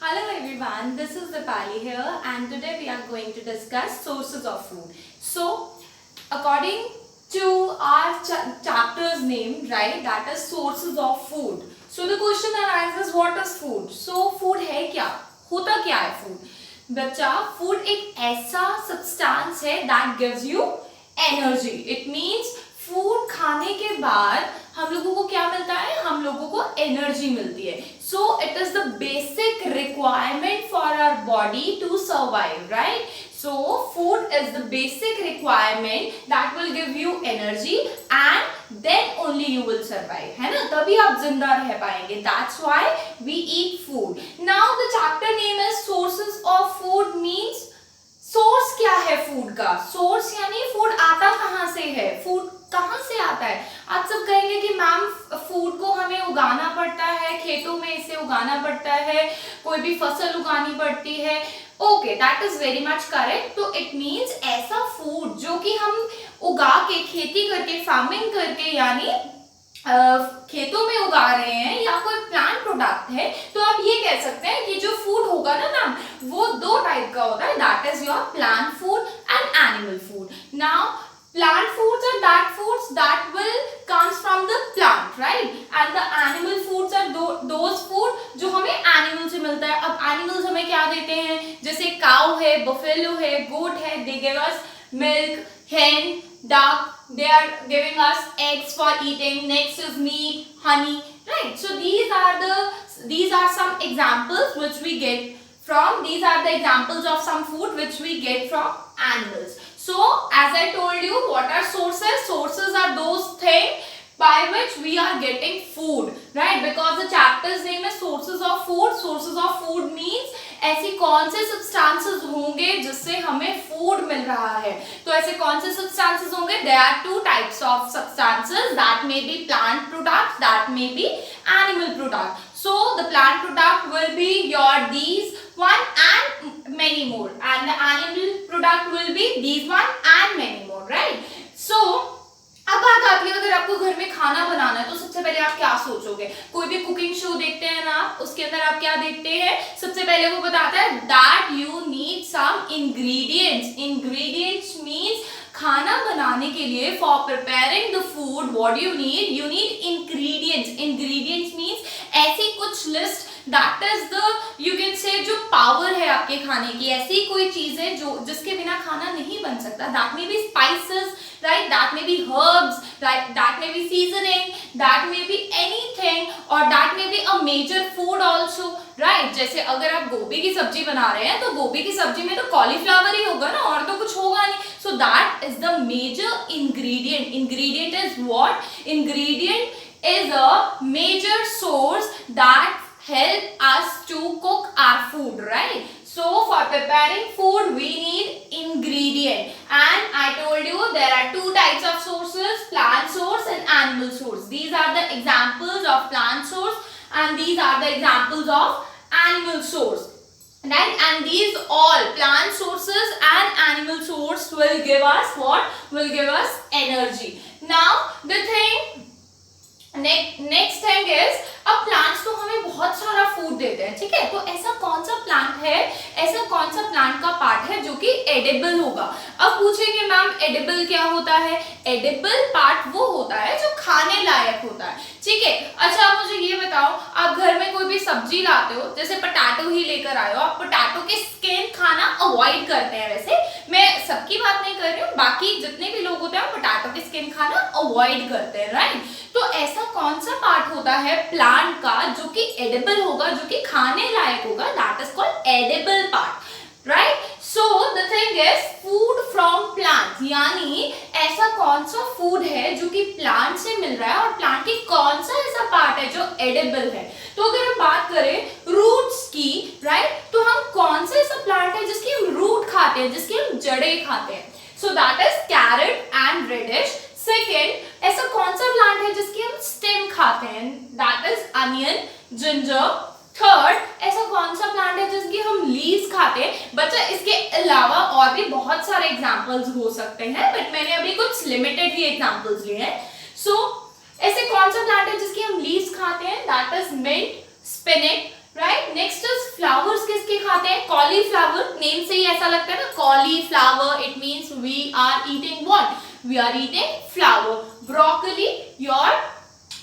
Hello everyone, this is Dipali here and today we are going to discuss sources of food. So, according to our chapter's name, right, that is sources of food. So, the question arises, what is food? So, food है क्या? होता क्या है food? बच्चा, food एक ऐसा substance है that gives you energy. It means food खाने के बाद हम लोगों को क्या मिलता है? हम लोगों को एनर्जी मिलती है. So it is the basic requirement for our body to survive, right? So food is the basic requirement that will give you energy and then only you will survive, है ना? तभी आप जिंदा रह पाएंगे. That's why we eat food. Now the chapter name is sources of food means source क्या है food का. सोर्स यानी फूड आता कहाँ से है, फूड कहाँ से आता है. आप सब कहेंगे कि मैम फूड को हमें उगाना पड़ता है, खेतों में इसे उगाना पड़ता है, कोई भी फसल उगानी पड़ती है. Okay, that is very much correct. तो इट मीन्स ऐसा फूड जो कि हम उगा के, खेती करके, फार्मिंग करके, यानी खेतों में उगा रहे हैं या कोई प्लांट प्रोडक्ट है, तो आप ये कह सकते हैं कि जो फूड होगा ना मैम, वो दो टाइप का होता है. That is your plant food and animal food. Now plant foods are that foods that will comes from the plant, right? And the animal foods are those food जो हमें animal से मिलता है. अब animals हमें क्या देते हैं, जैसे cow है, buffalo है, goat है, they give us milk, hen, duck, they are giving us eggs for eating. Next is meat, honey, right? So these are some examples which we get from, these are the examples of some food which we get from animals. So, as I told you, what are sources? Sources are those things by which we are getting food, right? Because the chapter's name is sources of food. Sources of food means ऐसी कौन से substances होंगे जिससे हमें food मिल रहा है. तो ऐसे कौन से substances होंगे? There are two types of substances. That may be plant products, that may be animal product. So, the plant product will be your these one and many more, and the animal product will be these one and many more, right? So अब बात आती है, अगर आपको घर में खाना बनाना है तो सबसे पहले आप क्या सोचोगे. कोई भी कुकिंग शो देखते हैं ना, उसके अंदर आप क्या देखते हैं, सबसे पहले वो बताता है that you need some ingredients. Ingredients means खाना बनाने के लिए, for preparing the food, what do you need? You need ingredients. Ingredients means ऐसी कुछ list, that is the you can say जो पावर है आपके खाने की, ऐसी कोई चीज है जो जिसके बिना खाना नहीं बन सकता. That may be spices, right? That may be herbs, right? That may be seasoning, that may be anything, or that may be a major food also, right? जैसे अगर आप गोभी की सब्जी बना रहे हैं तो गोभी की सब्जी में तो कॉलीफ्लावर ही होगा ना, और तो कुछ होगा नहीं. So that is the major ingredient. Ingredient is what? Ingredient is a major source that help us to cook our food, right? So for preparing food we need ingredient, and I told you there are two types of sources, plant source and animal source. These are the examples of plant source and these are the examples of animal source, right? And these all plant sources and animal source will give us what? Will give us energy. Now the thing next thing is, अब plants तो हमें बहुत सारा food देते हैं, ठीक है? तो ऐसा कौन सा प्लांट है, ऐसा कौन सा प्लांट का पार्ट है जो कि एडिबल होगा. अब पूछेंगे मैम एडिबल क्या होता है. एडिबल पार्ट वो होता है जो खाने लायक होता है, ठीक है? अच्छा आप मुझे ये बताओ, आप घर में कोई भी सब्जी लाते हो, जैसे पोटैटो ही लेकर आए हो, आप पोटैटो के स्किन खाना अवॉइड करते हैं. वैसे मैं सबकी बात नहीं कर रही हूँ, बाकी जितने भी लोग होते हैं पोटैटो के स्किन खाना अवॉइड करते हैं, राइट? तो ऐसा कौन सा पार्ट होता है प्लांट का जो कि एडिबल होगा, जो कि खाने लायक होगा, that is called edible part, right? So the thing is food from plant, यानी ऐसा कौन सा फूड है जो कि प्लांट से मिल रहा है और प्लांट की कौन सा ऐसा पार्ट है जो एडिबल है. तो अगर हम बात करें रूट्स की, राइट, तो हम कौन सा ऐसा प्लांट है जिसकी हम रूट खाते हैं, जिसकी हम जड़ें खाते हैं. So that is carrot and radish. Second, ऐसा कौन सा प्लांट है जिसकी हम स्टेम खाते हैं, that is onion, ginger. Third, ऐसा कौन सा प्लांट है जिसकी हम लीव्स खाते हैं. बच्चा इसके अलावा और भी बहुत सारे एग्जांपल्स हो सकते हैं, बट मैंने अभी कुछ लिमिटेड ही एग्जांपल्स लिए हैं. सो ऐसे कौन सा प्लांट है जिसकी हम लीव्स खाते हैं, that is mint, spinach, right? Next is flowers name से ही ऐसा लगता है ना, cauliflower, it means we are eating what, we are eating flower. Broccoli, your,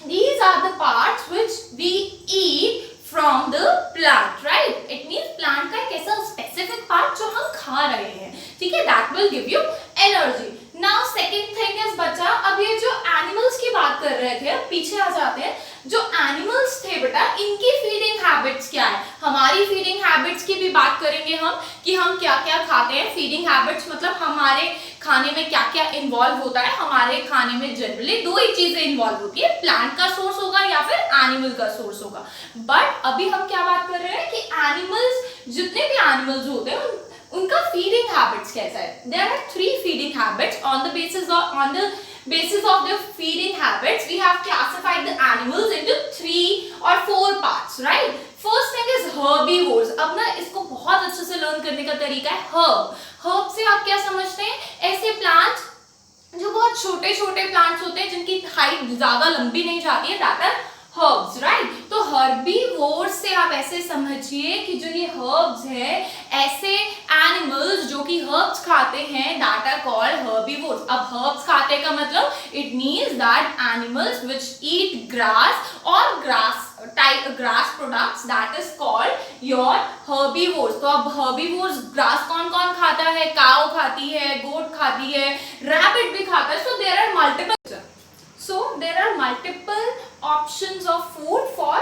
these are the parts which we eat from the plant, right? It means plant का एक ऐसा specific part जो हम खा रहे हैं, ठीक है, that will give you energy. Now second thing is बचा, अब ये जो animals की बात कर रहे थे, पीछे आ जाते हैं. जो एनिमल्स थे बेटा, इनकी फीडिंग हैबिट्स क्या है, हमारी फीडिंग हैबिट्स की भी बात करेंगे हम कि हम क्या क्या खाते हैं. फीडिंग हैबिट्स मतलब हमारे खाने में क्या क्या इन्वॉल्व होता है. हमारे खाने में जनरली दो ही चीजें इन्वॉल्व होती है, प्लांट का सोर्स होगा या फिर एनिमल का सोर्स होगा. बट अभी हम क्या बात कर रहे हैं कि एनिमल्स, जितने भी एनिमल्स होते हैं उनका फीडिंग हैबिट्स कैसा है. There are 3 feeding habits. On the basis of their feeding habits, we have classified the animals into 3 or 4 parts, right? First thing is herbivores. अब ना इसको बहुत अच्छे से लर्न करने का तरीका है. herb से आप क्या समझते हैं, ऐसे प्लांट्स जो बहुत छोटे छोटे प्लांट्स होते हैं जिनकी हाइट ज्यादा लंबी नहीं जाती है, that are herbs, right? तो herbivores से आप ऐसे समझिए कि जो ये herbs है, ऐसे animals जो कि herbs खाते हैं, that are called herbivores. अब herbs खाते का मतलब it means that animals which eat grass or grass products, that is called your herbivores. तो अब herbivores grass कौन कौन खाता है, cow खाती है, goat खाती है, rabbit भी खाता है. So there are multiple options of food for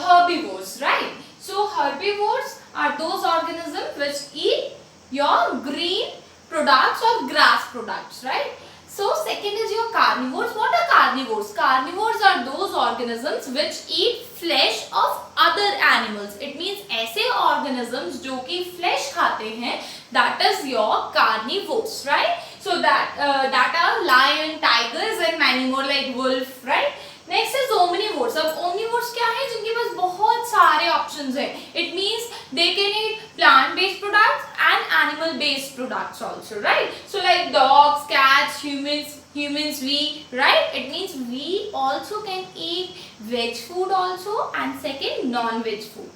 herbivores, right? So herbivores are those organisms which eat your green products or grass products, right? So second is your carnivores. What are carnivores? Carnivores are those organisms which eat flesh of other animals. It means ऐसे organisms जो कि flesh खाते हैं, that is your carnivores, right? So that are lion, tigers and many more like wolf, right? Next is omnivores. अब omnivores क्या है, जिनके पास बहुत सारे options हैं. It means they can eat plant-based products and animal-based products also, right? So like dogs, cats, humans, we, right? It means we also can eat veg food also, and second non-veg food.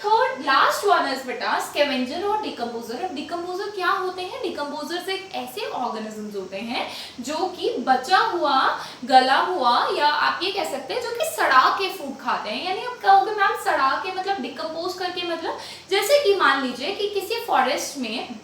Third last one is बेटा scavenger और decomposer. अब decomposer क्या होते हैं, decomposer एक ऐसे organisms होते हैं जो कि बचा हुआ, गला हुआ, या आप ये कह सकते हैं जो कि सड़ा के फूड खाते हैं. यानी आप कहोगे मैम सड़ा के मतलब डिकम्पोज करके मतलब, जैसे कि मान लीजिए कि किसी फॉरेस्ट में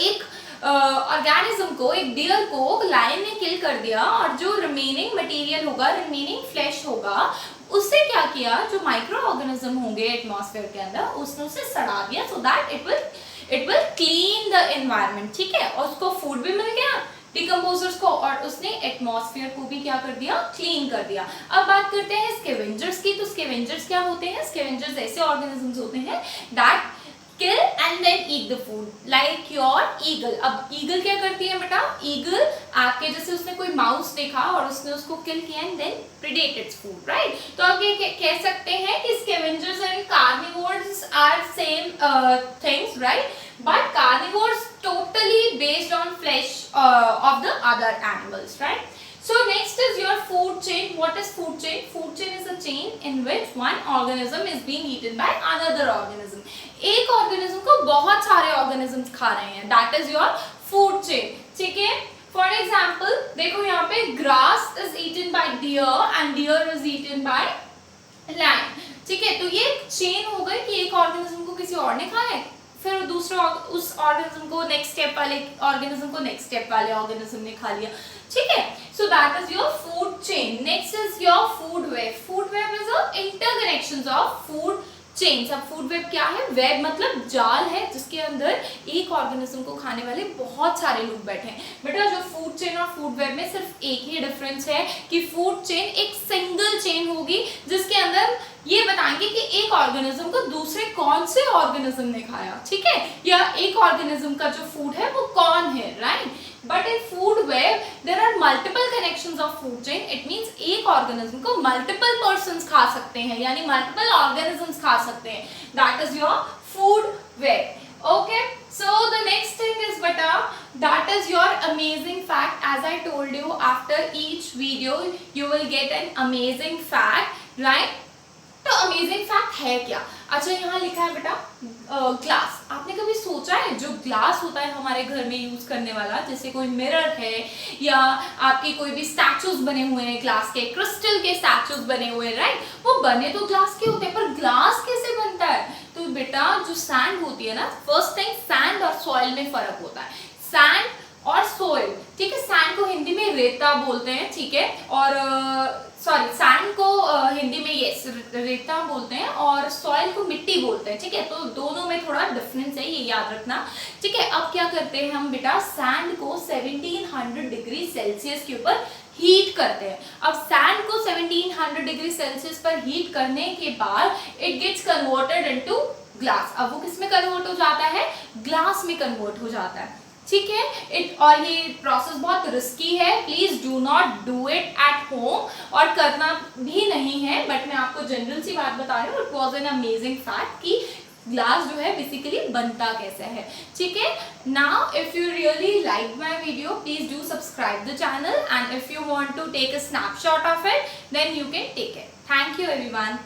एक ऑर्गेनिज्म को, एक डियर को लायन ने किल कर दिया, और जो रिमेनिंग मटेरियल होगा, रिमेनिंग फ्लैश होगा, उससे क्या किया, जो माइक्रो ऑर्गेनिज्म होंगे एटमॉस्फेयर के अंदर, उसने उसे सड़ा दिया, so that it will clean the environment. ठीक है, और उसको फूड भी मिल गया डिकम्पोजर्स को, और उसने एटमॉस्फेयर को भी क्या कर दिया, क्लीन कर दिया. अब बात करते हैं स्कैवेंजर्स की. तो स्कैवेंजर्स क्या होते हैं, स्कैवेंजर्स ऐसे ऑर्गेनिजम्स होते हैं that kill and then eat the food, like your eagle. अब eagle क्या करती है बेटा, eagle आपके जैसे उसने कोई माउस देखा और उसने उसको किल किया and then predate its food, right? तो आप ये कह सकते हैं कि scavengers and carnivores are same things, right? But carnivores totally based on flesh of the other animals, right? So next is your food chain. What is food chain? Food chain is a chain in which one organism is being eaten by another organism. एक organism को बहुत सारे organisms खा रहे हैं. That is your food chain. ठीक है? For example, देखो यहाँ पे grass is eaten by deer and deer is eaten by lion. ठीक है? तो ये chain हो गई कि एक organism को किसी और ने खाया, फिर दूसरे उस ऑर्गेनिज्म को नेक्स्ट स्टेप वाले ऑर्गेनिज्म को नेक्स्ट स्टेप वाले ऑर्गेनिज्म ने खा लिया. ठीक है, सो that is your food chain. Next is your food web. Food web is a interconnections of food chains. अब फूड वेब क्या है, वेब मतलब जाल है जिसके अंदर एक ऑर्गेनिज्म को खाने वाले बहुत सारे लोग बैठे हैं. बेटा जो फूड चेन और फूड वेब में सिर्फ एक ही डिफरेंस है कि फूड चेन एक सिंगल चेन होगी जिसके अंदर ये बताएंगे कि एक ऑर्गेनिज्म को दूसरे कौन से ऑर्गेनिज्म ने खाया. ठीक है, या एक ऑर्गेनिज्म का जो फूड है वो कौन है, right? But in food web there are multiple connections of food chain. It means एक ऑर्गेनिज्म को मल्टीपल पर्सन्स खा सकते हैं, यानी मल्टीपल ऑर्गेनिजम्स खा सकते हैं. That is your food web. Okay, so the next thing is beta, that is your amazing fact. As I told you, after each video you will get an amazing fact, right? तो amazing fact है क्या? अच्छा यहाँ लिखा है बेटा glass. आपने कभी सोचा है जो ग्लास होता है हमारे घर में यूज करने वाला, जैसे कोई मिरर है या आपके कोई भी स्टैचूज बने हुए हैं ग्लास के, क्रिस्टल के स्टैचूज बने हुए हैं, राइट, वो बने तो ग्लास के होते हैं, पर ग्लास कैसे बनता है? तो बेटा जो सैंड होती है ना, फर्स्ट थिंग सैंड और सॉइल में फर्क होता है। सैंड और सोइल, ठीक है, सैंड को हिंदी में रेता बोलते हैं, ठीक है, और सॉरी सैंड को हिंदी में यस रेता बोलते हैं और सॉइल को मिट्टी बोलते हैं, ठीक है, तो दोनों में थोड़ा डिफरेंस है, ये याद रखना, ठीक है। अब क्या करते हैं हम बेटा, सैंड को 1700 डिग्री सेल्सियस के ऊपर हीट करते हैं। अब सैंड को 1700 डिग्री सेल्सियस पर हीट करने के बाद it gets converted into glass. अब वो किस में कन्वर्ट हो जाता है? ग्लास में कन्वर्ट हो जाता है, ठीक है। और ये प्रोसेस बहुत रिस्की है, please do not do it at home, और करना भी नहीं है, बट मैं आपको जनरल सी बात बता रही हूँ। It was an amazing fact कि ग्लास जो है बेसिकली बनता कैसे है, ठीक है। Now if you really like my video, please do subscribe the channel, and if you want to take a snapshot of it, then you can take it. Thank you everyone.